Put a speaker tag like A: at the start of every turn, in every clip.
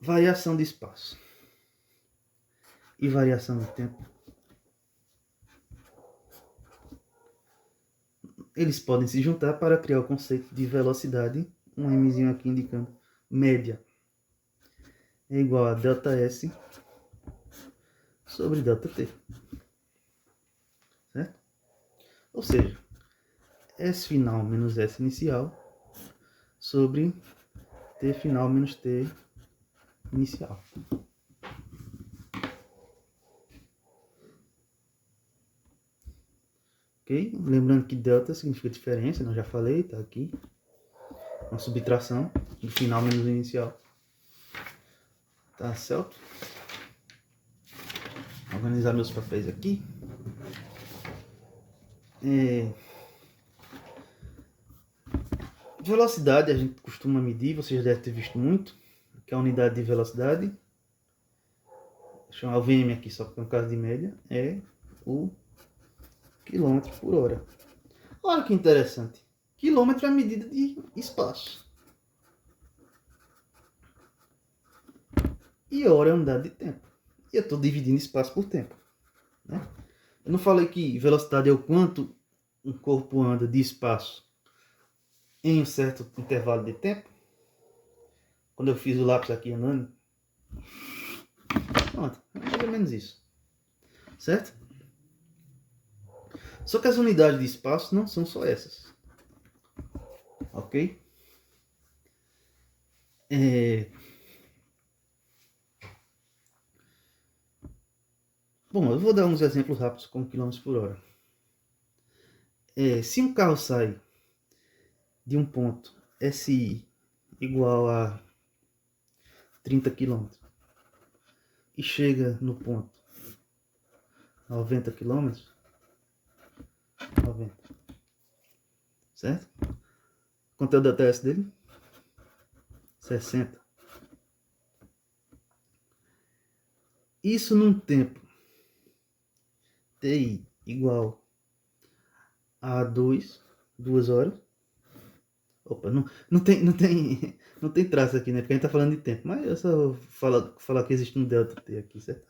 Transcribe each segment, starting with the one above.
A: variação de espaço e variação de tempo, eles podem se juntar para criar o conceito de velocidade, um mzinho aqui indicando média é igual a ΔS sobre ΔT, certo? Ou seja, S final menos S inicial sobre T final menos T inicial. Ok? Lembrando que delta significa diferença, eu já falei, tá aqui. Uma subtração do final menos inicial. Tá certo? Vou organizar meus papéis aqui. Velocidade a gente costuma medir, você já deve ter visto muito, que é a unidade de velocidade. Vou chamar o VM aqui só porque é um caso de média, é o quilômetro por hora. Olha que interessante. Quilômetro é a medida de espaço. E hora é a unidade de tempo. E eu estou dividindo espaço por tempo, né? Eu não falei que velocidade é o quanto um corpo anda de espaço em um certo intervalo de tempo. Quando eu fiz o lápis aqui andando. Pronto, é mais ou menos isso. Certo? Só que as unidades de espaço não são só essas. Ok? Bom, eu vou dar uns exemplos rápidos com quilômetros por hora. Se um carro sai de um ponto SI igual a 30 km e chega no ponto 90 km, 90, certo? Quanto é o DTS dele? 60. Isso num tempo TI igual a 2 horas. Opa, não tem traço aqui, né? Porque a gente tá falando de tempo. Mas eu só vou falar que existe um delta T aqui, certo?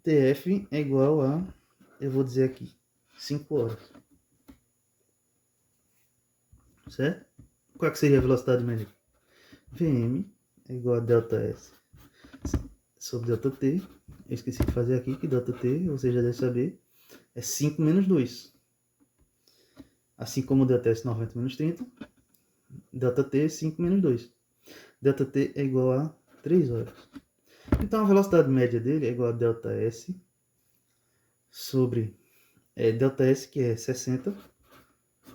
A: TF é igual a, eu vou dizer aqui, 5 horas. Certo? Qual que seria a velocidade média? VM é igual a ΔS sobre ΔT. Eu esqueci de fazer aqui que ΔT, você já deve saber, é 5 menos 2. Assim como o ΔS 90 menos 30, ΔT é 5 menos 2. ΔT é igual a 3 horas. Então a velocidade média dele é igual a ΔS sobre ΔS, que é 60,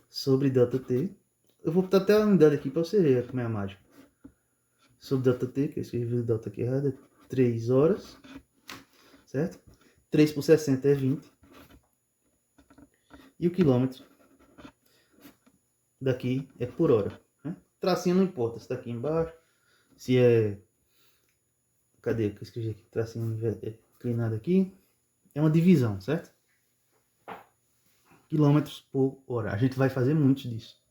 A: sobre ΔT. Eu vou botar até a unidade aqui para você ver como é a mágica. Sobre ΔT, que eu escrevi o delta aqui errado, é 3 horas, certo? 3 por 60 é 20. E o quilômetro daqui é por hora, né? Tracinho não importa se está aqui embaixo, se é... Cadê que eu escrevi aqui? Tracinho inclinado aqui. É uma divisão, certo? Quilômetros por hora. A gente vai fazer muitos disso.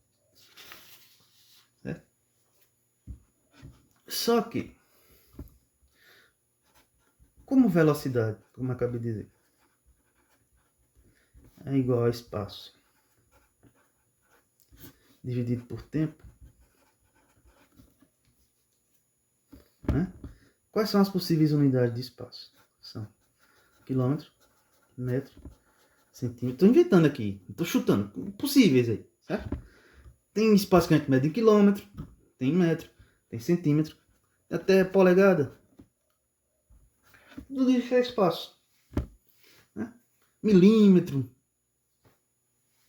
A: Certo? Só que, como velocidade, como eu acabei de dizer, é igual a espaço dividido por tempo, né? Quais são as possíveis unidades de espaço? São quilômetro, metro, centímetro. Estou inventando aqui, estou chutando. Possíveis aí, certo? Tem espaço que a gente mede em quilômetro, tem metro, tem centímetro, até polegada. Tudo isso é espaço. Né? Milímetro.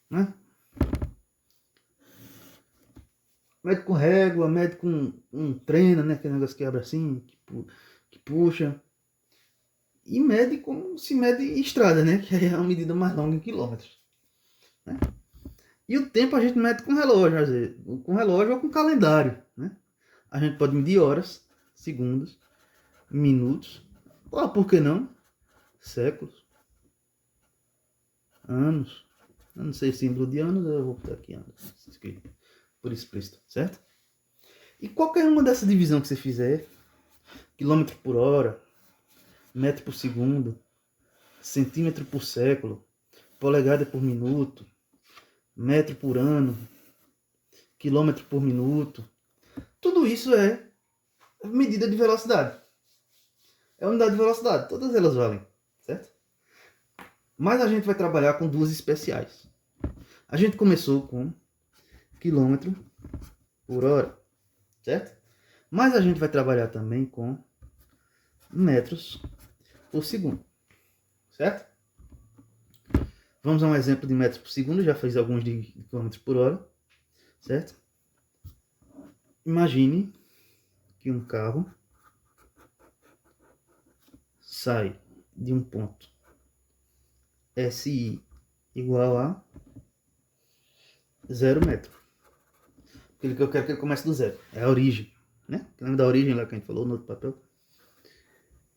A: Né? Mede com régua, mede com um treina, né? Aquele negócio que abre assim, que puxa. E mede como se mede estrada, né? Que é a medida mais longa em quilômetros. Né? E o tempo a gente mede com relógio, às vezes. Com relógio ou com calendário. Né? A gente pode medir horas, segundos, minutos. Ou por que não? Séculos. Anos. Eu não sei símbolo de anos, eu vou botar aqui anos. Por explícito, certo? E qualquer uma dessa divisão que você fizer, quilômetro por hora, metro por segundo, centímetro por século, polegada por minuto, metro por ano, quilômetro por minuto, tudo isso é medida de velocidade. É unidade de velocidade, todas elas valem, certo? Mas a gente vai trabalhar com duas especiais. A gente começou com quilômetro por hora, certo? Mas a gente vai trabalhar também com metros por segundo, certo? Vamos a um exemplo de metros por segundo, já fiz alguns de quilômetros por hora, certo? Imagine que um carro sai de um ponto SI igual a 0 metro. Aquilo que eu quero que ele comece do zero. É a origem, né? Lembra da origem lá que a gente falou no outro papel?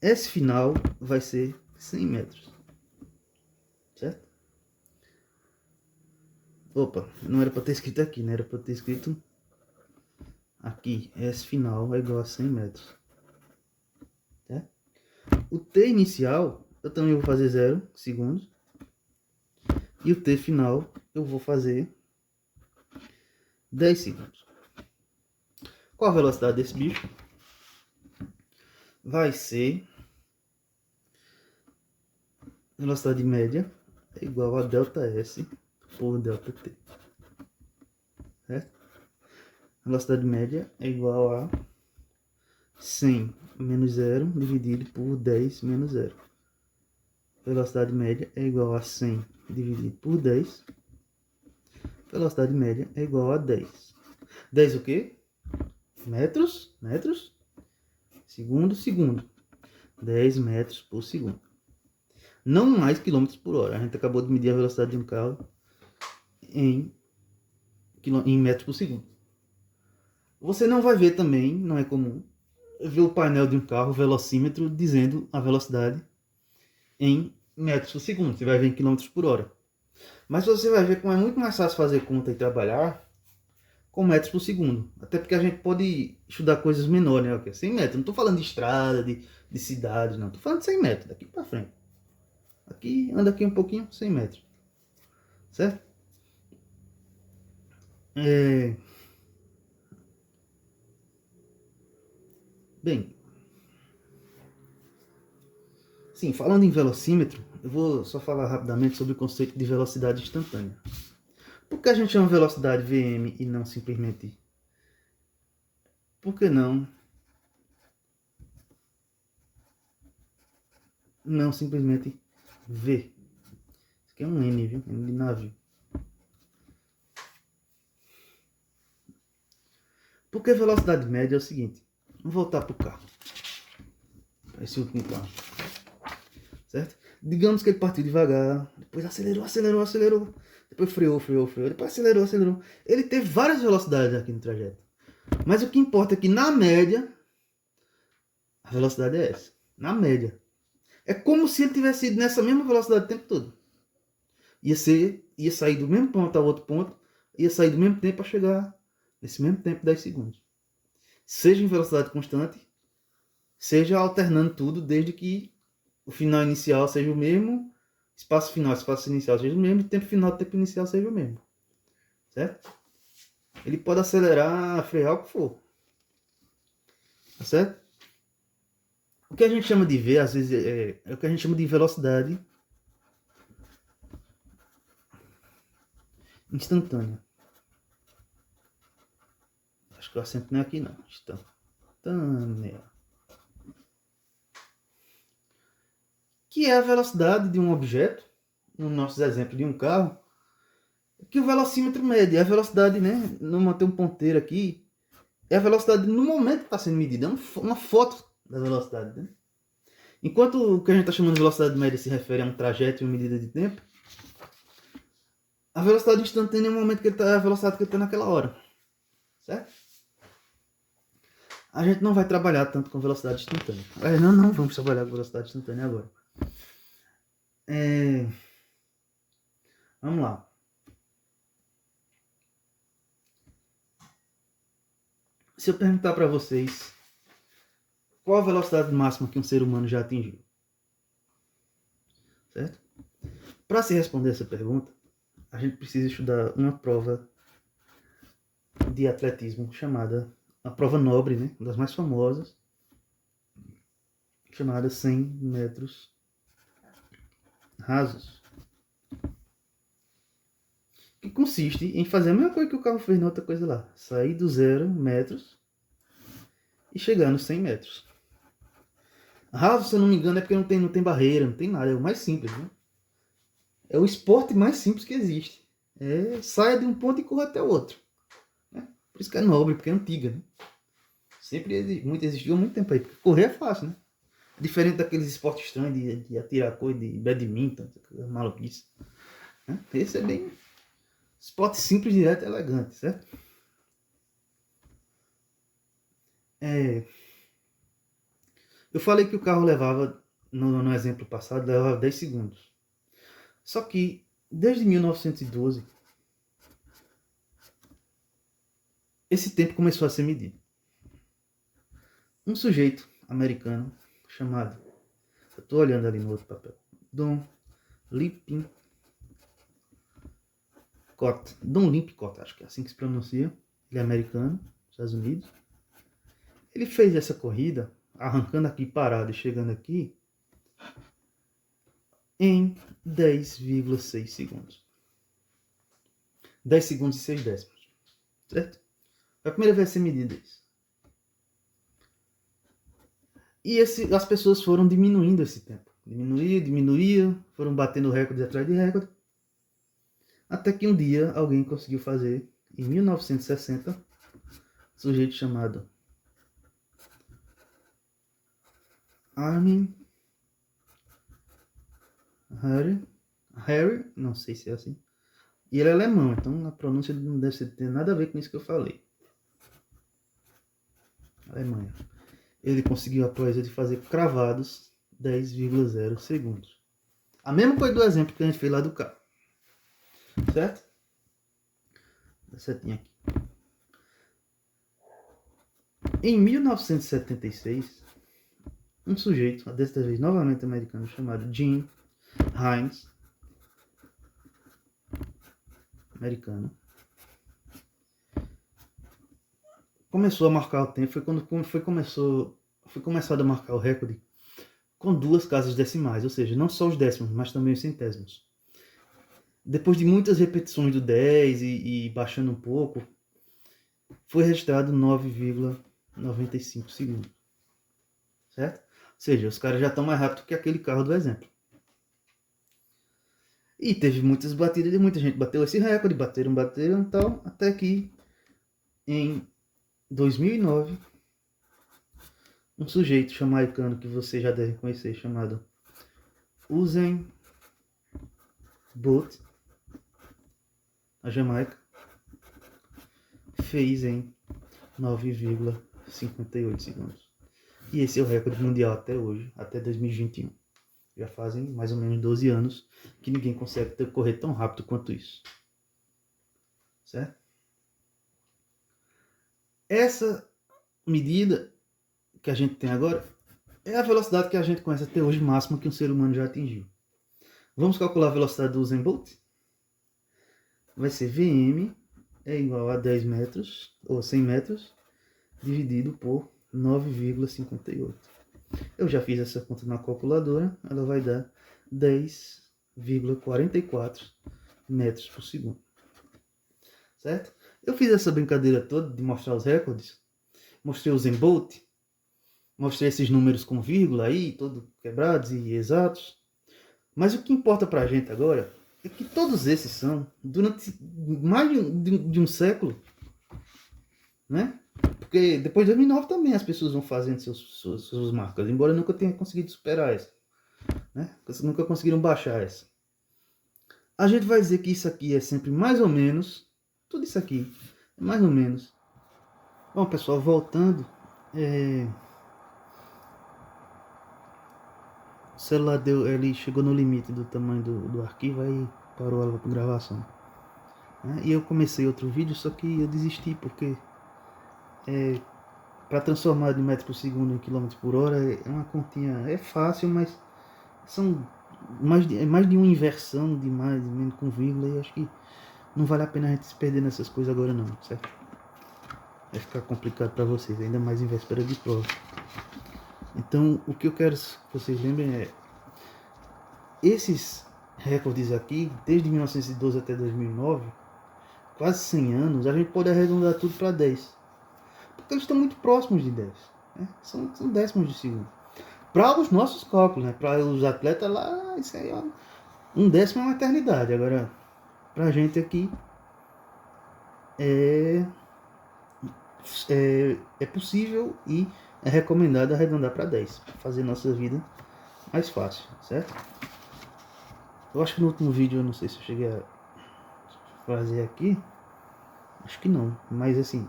A: Esse final vai ser 100 metros, certo? Opa, não era para ter escrito aqui, né? Era para ter escrito aqui. Esse final é igual a 100 metros. Certo? O T inicial, eu também vou fazer 0 segundos. E o T final, eu vou fazer 10 segundos. Qual a velocidade desse bicho? Vai ser velocidade média é igual a delta S por delta T. Certo? Velocidade média é igual a 100 menos 0 dividido por 10 menos 0. Velocidade média é igual a 100 dividido por 10. Velocidade média é igual a 10. 10 o quê? Metros, metros, segundo, segundo. 10 metros por segundo. Não mais quilômetros por hora. A gente acabou de medir a velocidade de um carro em metros por segundo. Você não vai ver também, não é comum, ver o painel de um carro, o velocímetro, dizendo a velocidade em metros por segundo. Você vai ver em quilômetros por hora. Mas você vai ver como é muito mais fácil fazer conta e trabalhar com metros por segundo. Até porque a gente pode estudar coisas menores, né? Okay, 100 metros. Não estou falando de estrada, de cidade, não. Estou falando de 100 metros, daqui para frente. Aqui, anda aqui um pouquinho, 100 metros. Certo? Bem, sim, falando em velocímetro, eu vou só falar rapidamente sobre o conceito de velocidade instantânea. Por que a gente chama velocidade Vm e não simplesmente... Por que não simplesmente V? Isso aqui é um N, viu? N de navio. Porque velocidade média é o seguinte. Vamos voltar para o carro. Esse último carro. Certo? Digamos que ele partiu devagar, depois acelerou, acelerou, acelerou, depois freou, freou, freou, depois acelerou, acelerou. Ele teve várias velocidades aqui no trajeto. Mas o que importa é que na média, a velocidade é essa. Na média. É como se ele tivesse ido nessa mesma velocidade o tempo todo. Ia sair do mesmo ponto ao outro ponto, ia sair do mesmo tempo para chegar nesse mesmo tempo, 10 segundos. Seja em velocidade constante, seja alternando tudo, desde que o final inicial seja o mesmo, espaço final, espaço inicial seja o mesmo, tempo final, tempo inicial seja o mesmo. Certo? Ele pode acelerar, frear, o que for. Tá certo? O que a gente chama de V, às vezes, é o que a gente chama de velocidade instantânea. Acho que o acento não é aqui não. Instantânea. Que é a velocidade de um objeto, no nosso exemplo de um carro, que o velocímetro mede. É a velocidade, né? Não manter um ponteiro aqui. É a velocidade no momento que está sendo medida. É uma foto da velocidade. Né? Enquanto o que a gente está chamando de velocidade média se refere a um trajeto e uma medida de tempo, a velocidade instantânea é o momento que ele tá, a velocidade que ele está naquela hora. Certo? A gente não vai trabalhar tanto com velocidade instantânea. Não vamos trabalhar com velocidade instantânea agora. Vamos lá. Se eu perguntar para vocês qual a velocidade máxima que um ser humano já atingiu, certo? Para se responder essa pergunta, a gente precisa estudar uma prova de atletismo chamada, a prova nobre, né, uma das mais famosas, chamada 100 metros rasos, que consiste em fazer a mesma coisa que o carro fez na outra coisa lá, sair do 0 metros e chegar nos 100 metros. Raso, se eu não me engano, é porque não tem barreira, não tem nada, é o mais simples, né? É o esporte mais simples que existe. Saia de um ponto e corra até o outro. Né? Por isso que é nobre, porque é antiga, né? Sempre existiu há muito tempo aí. Porque correr é fácil, né? Diferente daqueles esportes estranhos de atirar coisa, de badminton, maluquice. Né? Esse é bem esporte simples, direto e elegante, certo? Eu falei que o carro levava, no exemplo passado, levava 10 segundos. Só que, desde 1912, esse tempo começou a ser medido. Um sujeito americano chamado, eu estou olhando ali no outro papel, Don Lippincott, acho que é assim que se pronuncia, ele é americano, Estados Unidos. Ele fez essa corrida, arrancando aqui parado e chegando aqui, em 10,6 segundos. 10 segundos e 6 décimos. Certo? É a primeira vez a ser medida isso. E as pessoas foram diminuindo esse tempo. Diminuía, foram batendo recorde atrás de recorde. Até que um dia alguém conseguiu fazer, em 1960, um sujeito chamado Armin Harry, não sei se é assim. E ele é alemão, então a pronúncia não deve ter nada a ver com isso que eu falei. Alemanha. Ele conseguiu a proeza de fazer cravados 10,0 segundos. A mesma coisa do exemplo que a gente fez lá do carro. Certo? Dá setinha aqui. Em 1976, um sujeito, desta vez novamente americano, chamado Jim Hines, americano, começou a marcar o tempo. Foi quando foi começado a marcar o recorde com 2 casas decimais, ou seja, não só os décimos, mas também os centésimos. Depois de muitas repetições do 10 e baixando um pouco, foi registrado 9,95 segundos. Certo? Ou seja, os caras já estão mais rápido que aquele carro do exemplo. E teve muitas batidas, muita gente bateu esse recorde, bateram e tal, até que em 2009, um sujeito jamaicano que você já deve conhecer, chamado Usain Bolt, na Jamaica, fez em 9,58 segundos. E esse é o recorde mundial até hoje, até 2021. Já fazem mais ou menos 12 anos que ninguém consegue correr tão rápido quanto isso. Certo? Essa medida que a gente tem agora é a velocidade que a gente conhece até hoje máxima que um ser humano já atingiu. Vamos calcular a velocidade do Usain Bolt? Vai ser Vm é igual a 10 metros, ou 100 metros, dividido por 9,58. Eu já fiz essa conta na calculadora, ela vai dar 10,44 metros por segundo. Certo? Eu fiz essa brincadeira toda de mostrar os recordes, mostrei o Usain Bolt, mostrei esses números com vírgula aí, todos quebrados e exatos. Mas o que importa pra gente agora é que todos esses são durante mais de um século, né? Porque depois de 2009 também as pessoas vão fazendo suas marcas, embora eu nunca tenha conseguido superar essa, né? Nunca conseguiram baixar essa. A gente vai dizer que isso aqui é sempre mais ou menos, tudo isso aqui é mais ou menos. Bom, pessoal, voltando, o celular ele chegou no limite do tamanho do arquivo, aí parou a gravação. Né? E eu comecei outro vídeo, só que eu desisti porque para transformar de metro por segundo em quilômetro por hora é uma continha, é fácil, mas são mais de uma inversão de mais, de menos com vírgula, e acho que não vale a pena a gente se perder nessas coisas agora não, certo? Vai ficar complicado para vocês, ainda mais em véspera de prova. Então, o que eu quero que vocês lembrem é esses recordes aqui, desde 1912 até 2009, quase 100 anos, a gente pode arredondar tudo para 10. Porque eles estão muito próximos de 10. Né? São décimos de segundo. Para os nossos cálculos, né? Para os atletas lá, isso aí, ó, um décimo é uma eternidade. Agora, para a gente aqui, é possível e é recomendado arredondar para 10. Para fazer nossa vida mais fácil, certo? Eu acho que no último vídeo, eu não sei se eu cheguei a fazer aqui. Acho que não, mas assim,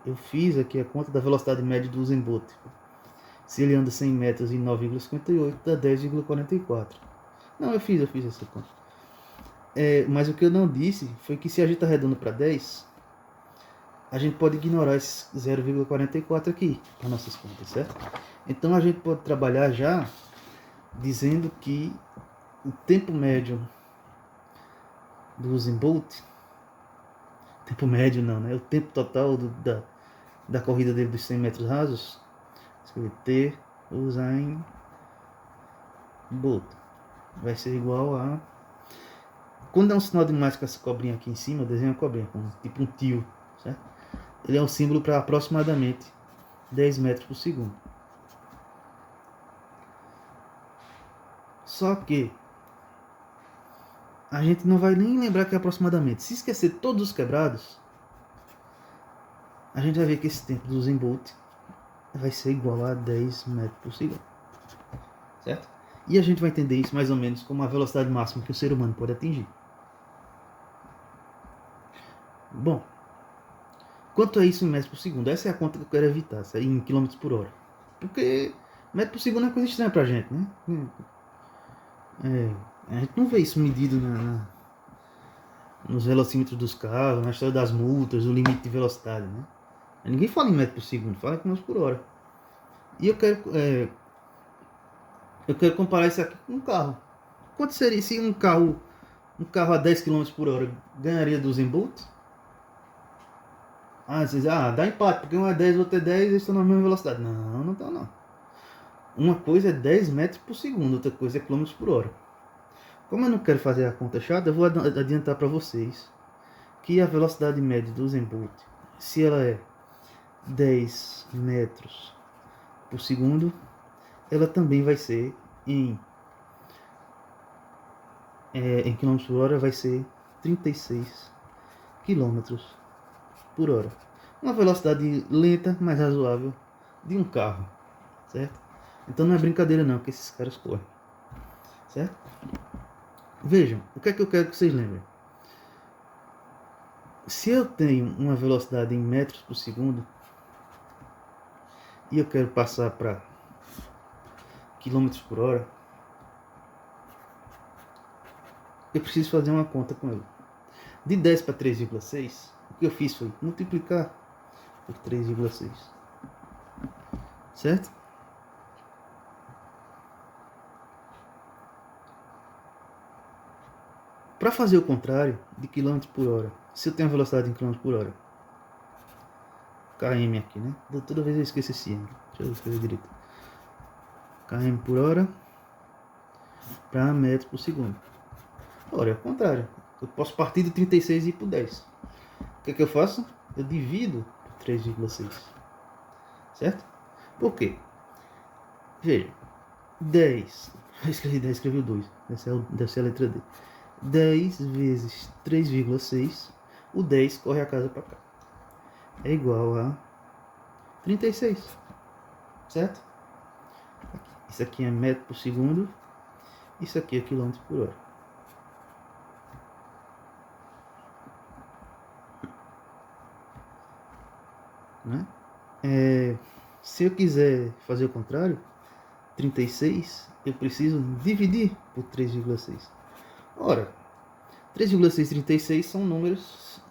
A: eu fiz aqui a conta da velocidade média do Usain Bolt. Se ele anda 100 metros em 9,58, dá 10,44. Não, eu fiz essa conta. Mas o que eu não disse foi que se a gente arredonda para 10, a gente pode ignorar esse 0,44 aqui para nossas contas, certo? Então a gente pode trabalhar já dizendo que o tempo médio do Usain Bolt, tempo médio não, né? O tempo total da corrida dele dos 100 metros rasos, escrever T Usain Bolt, vai ser igual a... Quando é um sinal de mais com essa cobrinha aqui em cima, eu desenho a cobrinha, como tipo um tio, certo? Ele é um símbolo para aproximadamente 10 metros por segundo. Só que a gente não vai nem lembrar que é aproximadamente. Se esquecer todos os quebrados, a gente vai ver que esse tempo do Usain Bolt vai ser igual a 10 metros por segundo, certo? E a gente vai entender isso mais ou menos como a velocidade máxima que o ser humano pode atingir. Bom, quanto é isso em metros por segundo? Essa é a conta que eu quero evitar, isso aí em quilômetros por hora. Porque metro por segundo é coisa estranha pra gente, né? A gente não vê isso medido nos velocímetros dos carros, na história das multas, do limite de velocidade, né? Ninguém fala em metro por segundo, fala em quilômetros por hora. E eu quero comparar isso aqui com um carro. Quanto seria se um carro a 10 km por hora ganharia do Usain Bolt? Vocês dá empate, porque um é 10, o outro é 10, eles estão na mesma velocidade. Não estão não. Uma coisa é 10 metros por segundo, outra coisa é quilômetros por hora. Como eu não quero fazer a conta chata, eu vou adiantar para vocês que a velocidade média do Usain Bolt, se ela é 10 metros por segundo, ela também vai ser em quilômetros por hora, vai ser 36 quilômetros por hora. Uma velocidade lenta, mas razoável de um carro, certo? Então não é brincadeira não que esses caras correm, certo? Vejam, o que é que eu quero que vocês lembrem? Se eu tenho uma velocidade em metros por segundo e eu quero passar para quilômetros por hora, eu preciso fazer uma conta com ele. De 10 para 3,6, o que eu fiz foi multiplicar por 3,6, certo? Para fazer o contrário de quilômetros por hora, se eu tenho a velocidade em quilômetros por hora, km aqui, né? Toda vez eu esqueço esse M. Deixa eu escrever direito. Km por hora para metros por segundo. Ora, é o contrário. Eu posso partir de 36 e ir para 10. O que eu faço? Eu divido por 3,6. Certo? Por quê? Veja. 10. Eu escrevi 10, escrevi o 2. Deve ser a letra D. 10 vezes 3,6. O 10 corre a casa para cá. É igual a 36. Certo? Isso aqui é metro por segundo. Isso aqui é quilômetro por hora. Né? Se eu quiser fazer o contrário, 36, eu preciso dividir por 3,6. Ora, 3,6 e 36 são números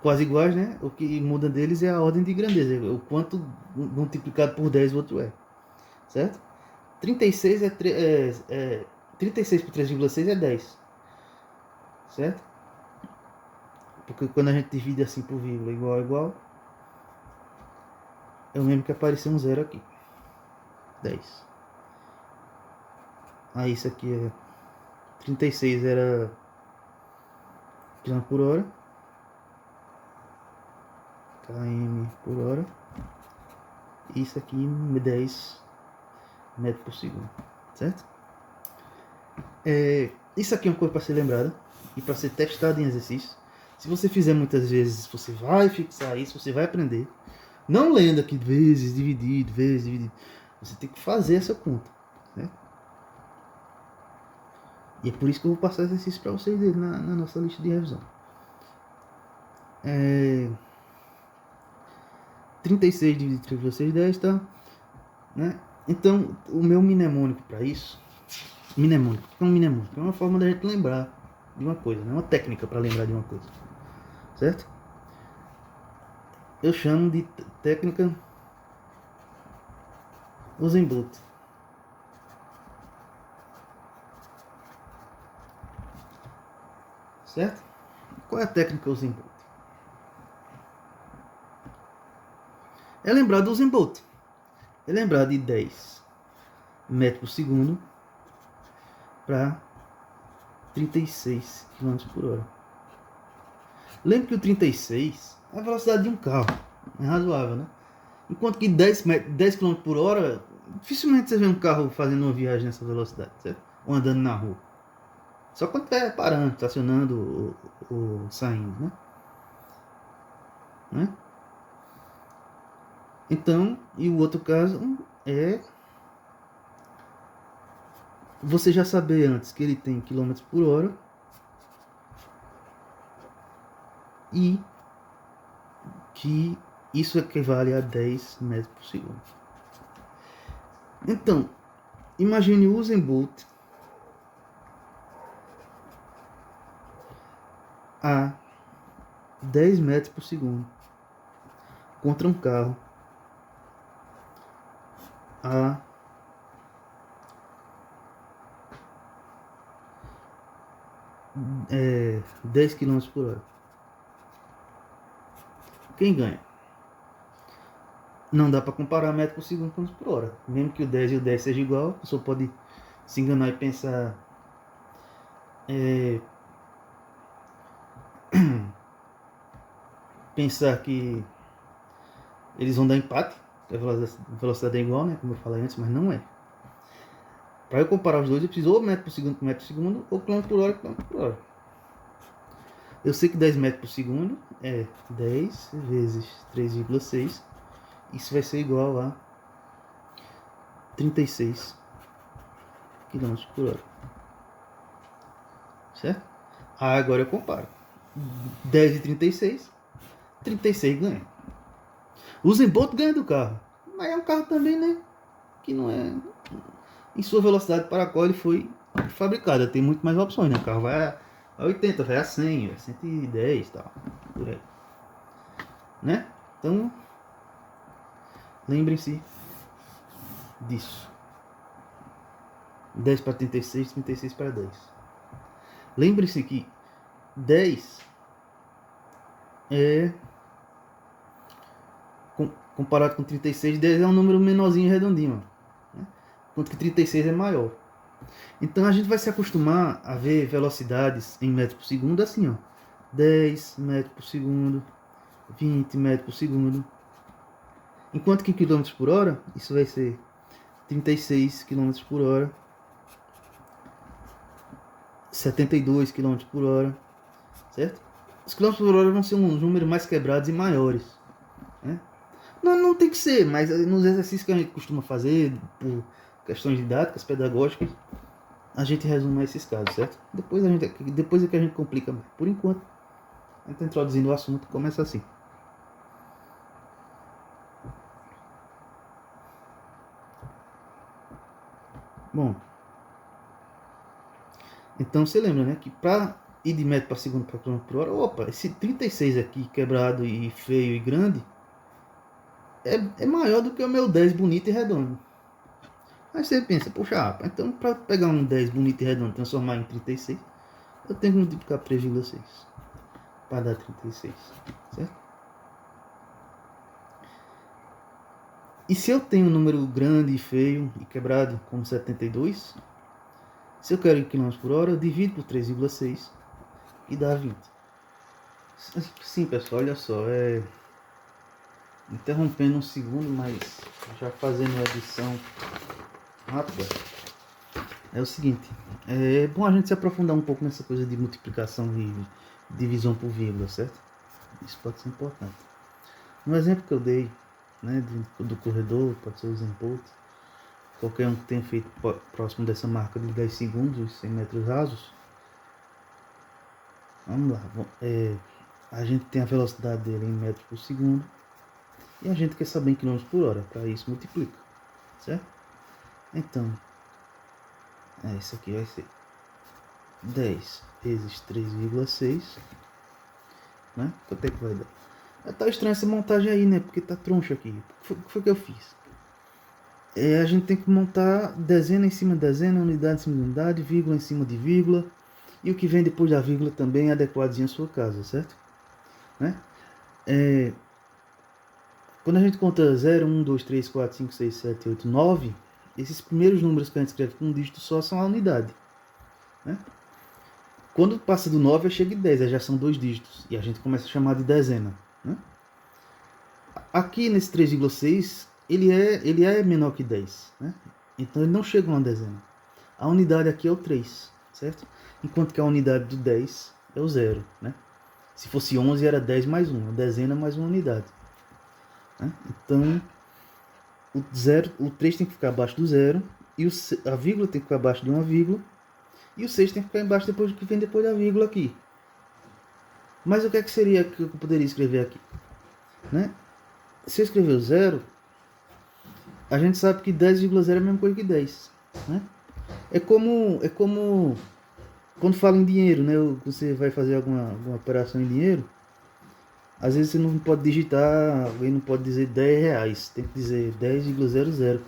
A: quase iguais, né? O que muda deles é a ordem de grandeza, o quanto multiplicado por 10 o outro é, certo? 36 36 por 3,6 é 10, certo? Porque quando a gente divide assim por vírgula igual a igual, é o mesmo que aparecer um zero aqui, 10. Aí isso aqui é 36 era km por hora, km por hora, e isso aqui 10 metros por segundo, certo? Isso aqui é uma coisa para ser lembrada e para ser testada em exercícios. Se você fizer muitas vezes, você vai fixar isso, você vai aprender. Não lendo aqui vezes dividido, vezes dividido. Você tem que fazer essa conta, né? E é por isso que eu vou passar exercício para vocês dele na nossa lista de revisão. 36 dividido por 3,610, tá? Né? Então, o meu mnemônico para isso, mnemônico, o que é um mnemônico? É uma forma da gente lembrar de uma coisa, né? Uma técnica para lembrar de uma coisa, certo? Eu chamo de técnica Usain Bolt. Certo? Qual é a técnica Usain Bolt? É lembrar do Usain Bolt. É lembrar de 10 metros por segundo para 36 km por hora. Lembre que o 36 é a velocidade de um carro. É razoável, né? Enquanto que 10 km por hora, dificilmente você vê um carro fazendo uma viagem nessa velocidade, certo? Ou andando na rua. Só quando estiver parando, estacionando ou saindo, né? Então, e o outro caso é você já saber antes que ele tem km por hora e que isso equivale a 10 metros por segundo. Então, imagine o Usain Bolt a 10 metros por segundo contra um carro a 10 km por hora. Quem ganha? Não dá para comparar metro por segundo com por hora. Mesmo que o 10 e o 10 seja igual, a pessoa pode se enganar e pensar pensar que eles vão dar empate, que a velocidade é igual, né? Como eu falei antes, mas não é. Para eu comparar os dois, eu preciso ou metro por segundo com metro por segundo, ou quilômetro por hora com quilômetro por hora. Eu sei que 10 metros por segundo é 10 vezes 3,6. Isso vai ser igual a 36 km por hora. Certo? Agora eu comparo. 10 e 36, 36 ganha. O Usain Bolt ganha do carro. Mas é um carro também, né? Que não é em sua velocidade para a qual ele foi fabricado. Tem muito mais opções, né? O carro vai a 80, vai a 100, vai a 110 e tal. Por aí. Né? Então, lembrem-se disso. 10 para 36, 36 para 10. Lembre-se que 10 é comparado com 36, 10 é um número menorzinho redondinho, né? Enquanto que 36 é maior. Então a gente vai se acostumar a ver velocidades em metros por segundo assim, ó. 10 metros por segundo, 20 metros por segundo. Enquanto que em km por hora, isso vai ser 36 km por hora, 72 km por hora, certo? Os km por hora vão ser um número mais quebrados e maiores, né? Não tem que ser, mas nos exercícios que a gente costuma fazer, por questões didáticas, pedagógicas, a gente resume esses casos, certo? Depois é que a gente complica mais. Por enquanto, a gente está introduzindo o assunto, começa assim. Bom, então você lembra, né, que para e de metro para segundo para quilômetro por hora, opa, esse 36 aqui, quebrado e feio e grande, é maior do que o meu 10 bonito e redondo. Aí você pensa, poxa, então para pegar um 10 bonito e redondo e transformar em 36, eu tenho que multiplicar por 3,6 para dar 36, certo? E se eu tenho um número grande e feio e quebrado, como 72, se eu quero em km por hora, eu divido por 3,6 e dá 20. Sim, pessoal, olha só, interrompendo um segundo, mas já fazendo a edição rápida. É o seguinte, é bom a gente se aprofundar um pouco nessa coisa de multiplicação e divisão por vírgula, certo? Isso pode ser importante. No exemplo que eu dei, né, do corredor, pode ser o exemplo, qualquer um que tenha feito próximo dessa marca de 10 segundos, os 100 metros rasos, vamos lá, a gente tem a velocidade dele em metros por segundo e a gente quer saber em quilômetros por hora, para isso multiplica, certo? Então, isso aqui vai ser 10 vezes 3,6, né? Quanto é que vai dar? Tá estranha essa montagem aí, né? Porque tá troncho aqui. O que foi que eu fiz? A gente tem que montar dezena em cima de dezena, unidade em cima de unidade, vírgula em cima de vírgula. E o que vem depois da vírgula também é adequadinho à sua casa, certo? Né? Quando a gente conta 0, 1, 2, 3, 4, 5, 6, 7, 8, 9, esses primeiros números que a gente escreve com um dígito só são a unidade. Né? Quando passa do 9, chega em 10, aí já são dois dígitos. E a gente começa a chamar de dezena. Né? Aqui nesse 3,6, ele é menor que 10. Né? Então ele não chega a uma dezena. A unidade aqui é o 3, certo? Enquanto que a unidade do 10 é o 0. Né? Se fosse 11, era 10 mais 1. A dezena mais uma unidade. Né? Então, o 3 tem que ficar abaixo do 0. E a vírgula tem que ficar abaixo de uma vírgula. E o 6 tem que ficar embaixo depois do que vem depois da vírgula aqui. Mas o que é que seria que eu poderia escrever aqui? Né? Se eu escrever o 0, a gente sabe que 10,0 é a mesma coisa que 10. Né? É como quando fala em dinheiro, né? Você vai fazer alguma operação em dinheiro, às vezes você não pode digitar, alguém não pode dizer 10 reais, tem que dizer 10,00,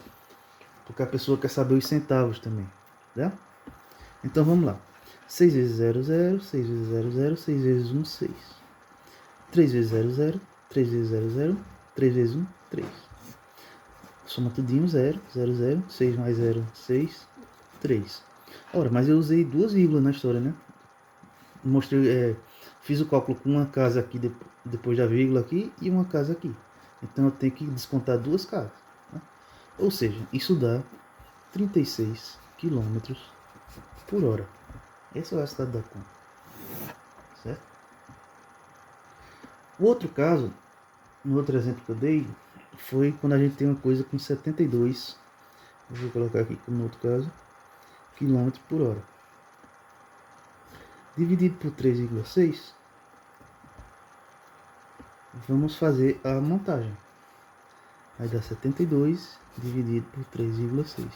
A: porque a pessoa quer saber os centavos também. Né? Então vamos lá. 6 vezes 0, 0, 6 vezes 0, 0, 6 vezes 1, 6. 3 vezes 0, 0, 3 vezes 0, 0, 3 vezes 1, 3. Soma tudinho, 0, 0, 0, 6 mais 0, 6, 3. Ora, mas eu usei duas vírgulas na história, né? Mostrei, fiz o cálculo com uma casa aqui depois da vírgula aqui e uma casa aqui. Então eu tenho que descontar duas casas. Né? Ou seja, isso dá 36 km por hora. Esse é o resultado da conta. Certo? O outro caso, no outro exemplo que eu dei, foi quando a gente tem uma coisa com 72, eu vou colocar aqui como no outro caso, km por hora. Dividido por 3,6, vamos fazer a montagem. Vai dar 72 dividido por 3,6.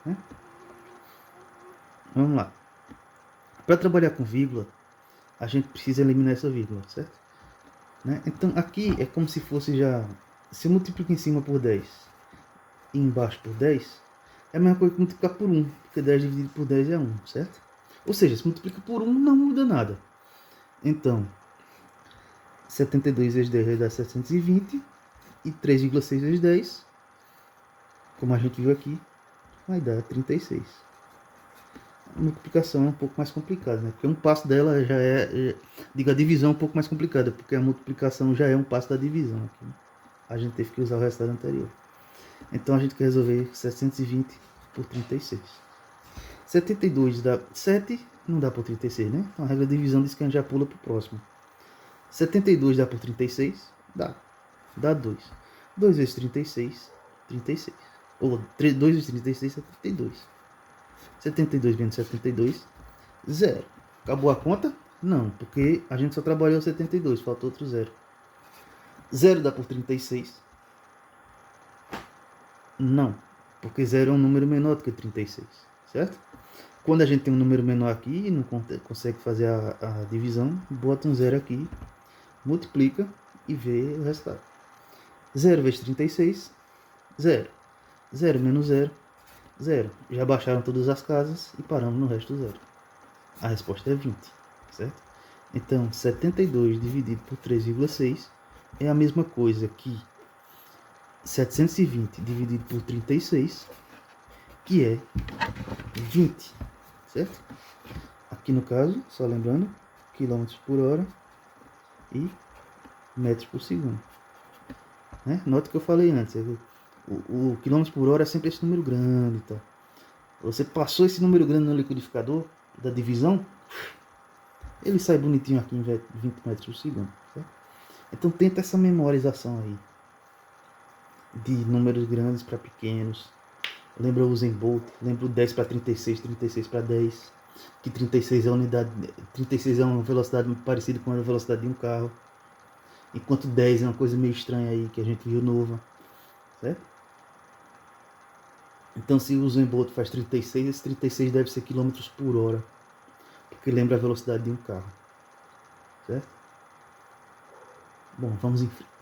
A: Né? Vamos lá. Para trabalhar com vírgula, a gente precisa eliminar essa vírgula, certo? Né? Então aqui é como se fosse já... Se eu multiplico em cima por 10 e embaixo por 10, é a mesma coisa que multiplicar por 1, porque 10 dividido por 10 é 1, certo? Ou seja, se multiplica por 1 não muda nada. Então, 72 vezes 10 vai dar 720 e 3,6 vezes 10, como a gente viu aqui, vai dar 36. A multiplicação é um pouco mais complicada, né? Porque um passo dela já digo, a divisão é um pouco mais complicada, porque a multiplicação já é um passo da divisão aqui, né? A gente teve que usar o resultado anterior. Então a gente quer resolver 720 por 36. 72 dá 7, não dá por 36, né? Então a regra de divisão diz que a gente já pula para o próximo. 72 dá por 36? Dá. Dá 2. 2 vezes 36, 36. Ou 2 vezes 36 é 32. 72 menos 72, 0. Acabou a conta? Não, porque a gente só trabalhou 72, faltou outro 0. 0 dá por 36? Não, porque 0 é um número menor do que 36, certo? Quando a gente tem um número menor aqui e não consegue fazer a divisão, bota um zero aqui, multiplica e vê o resultado. 0 vezes 36, 0. 0 menos 0, 0. Já baixaram todas as casas e paramos no resto zero. A resposta é 20, certo? Então, 72 dividido por 3,6 é a mesma coisa que 720 dividido por 36, que é 20, certo? Aqui no caso, só lembrando, quilômetros por hora e metros por segundo. Né? Note que eu falei antes, o quilômetros por hora é sempre esse número grande. Tá? Você passou esse número grande no liquidificador da divisão, ele sai bonitinho aqui em 20 metros por segundo. Certo? Então tenta essa memorização aí de números grandes para pequenos. Lembra o Usain Bolt, lembra o 10 para 36, 36 para 10, que 36 é a unidade, 36 é uma velocidade muito parecida com a velocidade de um carro, enquanto 10 é uma coisa meio estranha aí que a gente viu nova, certo? Então se o Usain Bolt faz 36, esse 36 deve ser km por hora, porque lembra a velocidade de um carro, certo? Bom, vamos em frente.